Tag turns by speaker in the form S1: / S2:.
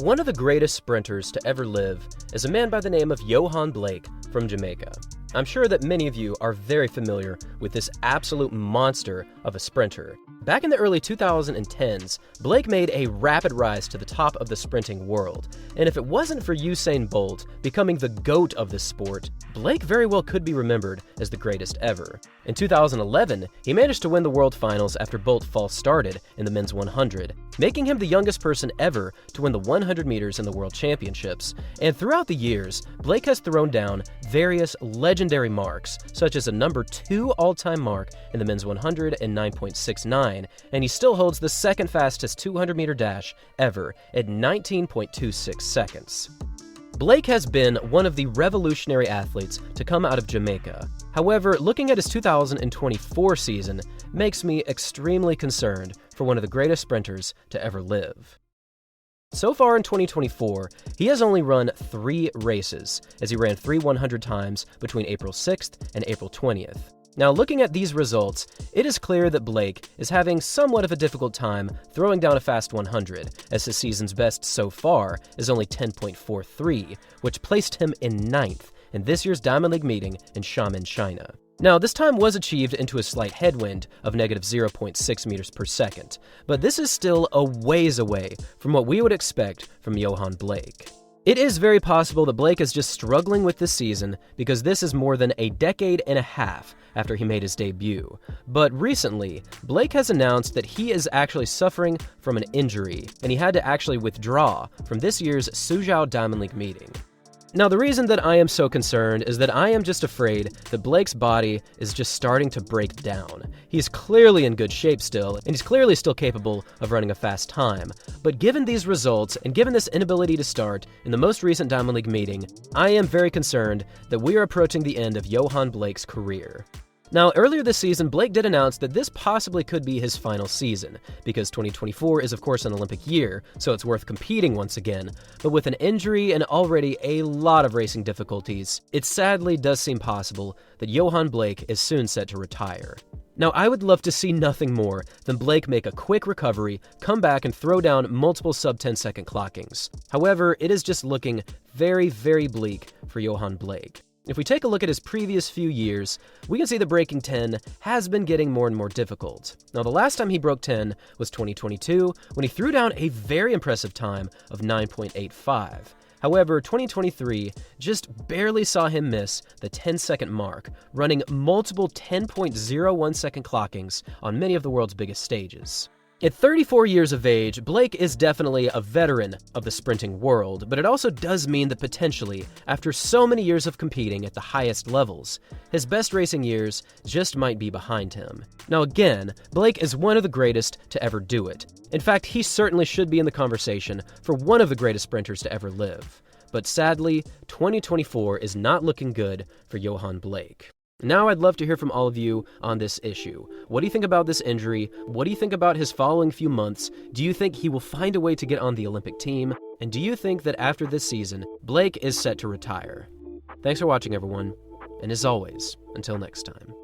S1: One of the greatest sprinters to ever live is a man by the name of Yohan Blake from Jamaica. I'm sure that many of you are very familiar with this absolute monster of a sprinter. Back in the early 2010s, Blake made a rapid rise to the top of the sprinting world, and if it wasn't for Usain Bolt becoming the GOAT of this sport, Blake very well could be remembered as the greatest ever. In 2011, he managed to win the World Finals after Bolt false started in the men's 100, making him the youngest person ever to win the 100 meters in the World Championships. And throughout the years, Blake has thrown down various legendary marks, such as a number 2 all-time mark in the men's 100 and 9.69, and he still holds the second fastest 200-meter dash ever at 19.26 seconds. Blake has been one of the revolutionary athletes to come out of Jamaica. However, looking at his 2024 season makes me extremely concerned for one of the greatest sprinters to ever live. So far in 2024, he has only run 3 races, as he ran 3 100 times between April 6th and April 20th. Now, looking at these results, it is clear that Blake is having somewhat of a difficult time throwing down a fast 100, as his season's best so far is only 10.43, which placed him in 9th in this year's Diamond League meeting in Xiamen, China. Now, this time was achieved into a slight headwind of negative 0.6 meters per second, but this is still a ways away from what we would expect from Yohan Blake. It is very possible that Blake is just struggling with this season because this is more than a decade and a half after he made his debut. But recently, Blake has announced that he is actually suffering from an injury, and he had to actually withdraw from this year's Suzhou Diamond League meeting. Now, the reason that I am so concerned is that I am just afraid that Blake's body is just starting to break down. He's clearly in good shape still, and he's clearly still capable of running a fast time. But given these results, and given this inability to start in the most recent Diamond League meeting, I am very concerned that we are approaching the end of Yohan Blake's career. Now, earlier this season, Blake did announce that this possibly could be his final season, because 2024 is of course an Olympic year, so it's worth competing once again. But with an injury and already a lot of racing difficulties, it sadly does seem possible that Yohan Blake is soon set to retire. Now, I would love to see nothing more than Blake make a quick recovery, come back and throw down multiple sub-10-second clockings. However, it is just looking very, very bleak for Yohan Blake. If we take a look at his previous few years, we can see that breaking 10 has been getting more and more difficult. Now, the last time he broke 10 was 2022, when he threw down a very impressive time of 9.85. However, 2023 just barely saw him miss the 10-second mark, running multiple 10.01-second clockings on many of the world's biggest stages. At 34 years of age, Blake is definitely a veteran of the sprinting world, but it also does mean that potentially, after so many years of competing at the highest levels, his best racing years just might be behind him. Now again, Blake is one of the greatest to ever do it. In fact, he certainly should be in the conversation for one of the greatest sprinters to ever live. But sadly, 2024 is not looking good for Yohan Blake. Now I'd love to hear from all of you on this issue. What do you think about this injury? What do you think about his following few months? Do you think he will find a way to get on the Olympic team? And do you think that after this season, Blake is set to retire? Thanks for watching, everyone. And as always, until next time.